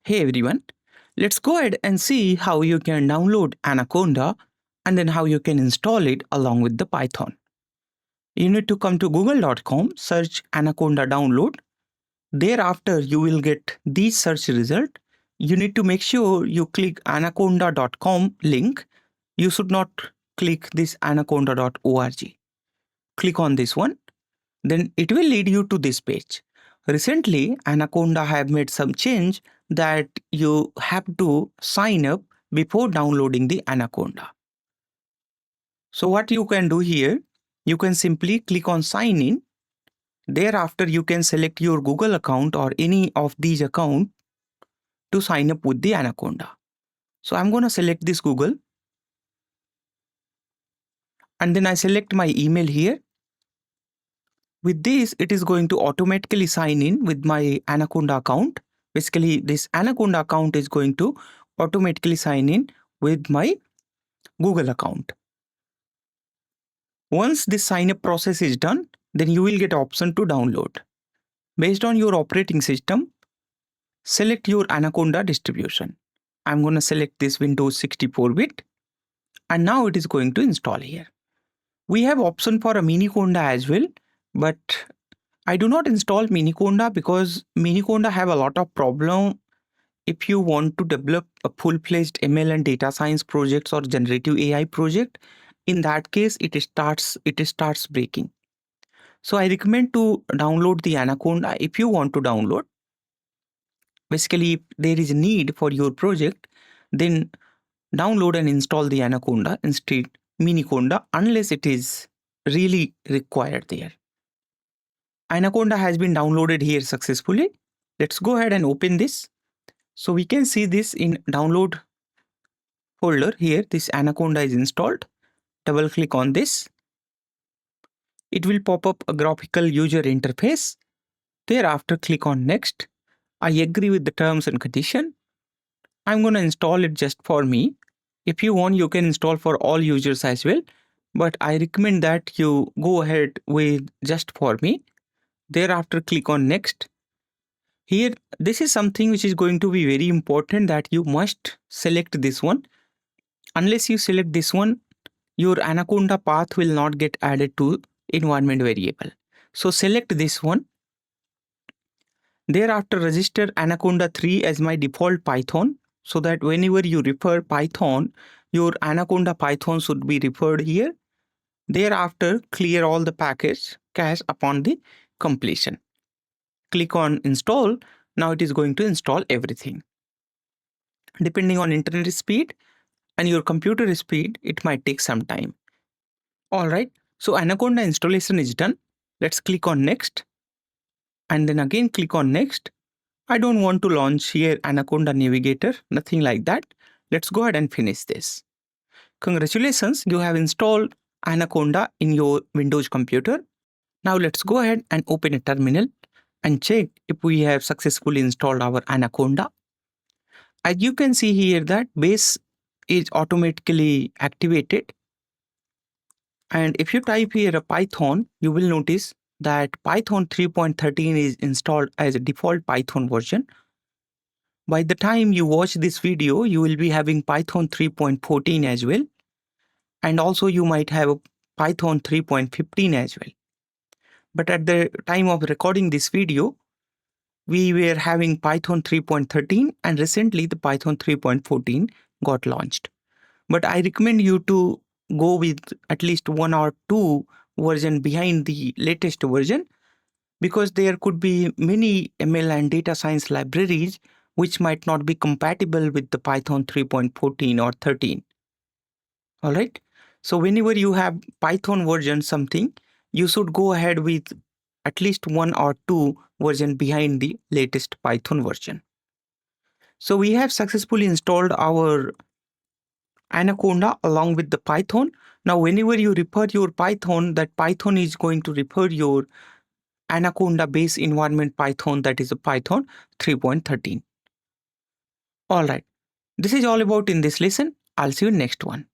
Hey everyone, let's go ahead and see how you can download Anaconda and then how you can install it along with the Python. You need to come to google.com, search Anaconda download. Thereafter, you will get these search result. You need to make sure you click anaconda.com link. You should not click this anaconda.org. Click on this one. Then it will lead you to this page. Recently, Anaconda have made some change that you have to sign up before downloading the Anaconda. So what you can do here, you can simply click on sign in. Thereafter, you can select your Google account or any of these accounts to sign up with the Anaconda. So I'm going to select this Google. And then I select my email here. With this, it is going to automatically sign in with my Anaconda account. Basically, this Anaconda account is going to automatically sign in with my Google account. Once this sign up process is done, then you will get option to download. Based on your operating system, select your Anaconda distribution. I'm going to select this Windows 64-bit and now it is going to install here. We have option for a Miniconda as well, but I do not install Miniconda because Miniconda have a lot of problem if you want to develop a full-fledged ML and data science projects or generative AI project. In that case, it starts breaking. So I recommend to download the Anaconda if you want to download. Basically, if there is a need for your project, then download and install the Anaconda instead Miniconda unless it is really required there. Anaconda has been downloaded here successfully. Let's go ahead and open this. So we can see this in download folder here. This Anaconda is installed. Double click on this. It will pop up a graphical user interface. Thereafter, click on next. I agree with the terms and condition. I'm going to install it just for me. If you want, you can install for all users as well. But I recommend that you go ahead with just for me. Thereafter, click on next. Here, this is something which is going to be very important that you must select this one. Unless you select this one, your Anaconda path will not get added to environment variable. So select this one. Thereafter, register Anaconda 3 as my default Python so that whenever you refer Python, your Anaconda Python should be referred here. Thereafter, clear all the package cache upon the completion. Click on install. Now it is going to install everything. Depending on internet speed and your computer speed, it might take some time. All right. So Anaconda installation is done. Let's click on next. And then again click on next. I don't want to launch here Anaconda Navigator, nothing like that. Let's go ahead and finish this. Congratulations, you have installed Anaconda in your Windows computer. Now let's go ahead and open a terminal and check if we have successfully installed our Anaconda. As you can see here that base is automatically activated. And if you type here a Python, you will notice that Python 3.13 is installed as a default Python version. By the time you watch this video, you will be having Python 3.14 as well. And also you might have a Python 3.15 as well. But at the time of recording this video, we were having Python 3.13 and recently the Python 3.14 got launched. But I recommend you to go with at least 1 or 2 version behind the latest version because there could be many ML and data science libraries which might not be compatible with the Python 3.14 or 13. All right. So whenever you have Python version something, you should go ahead with at least 1 or 2 version behind the latest Python version. So we have successfully installed our Anaconda along with the Python. Now, whenever you refer your Python, that Python is going to refer your Anaconda base environment Python, that is a Python 3.13. All right. This is all about in this lesson. I'll see you next one.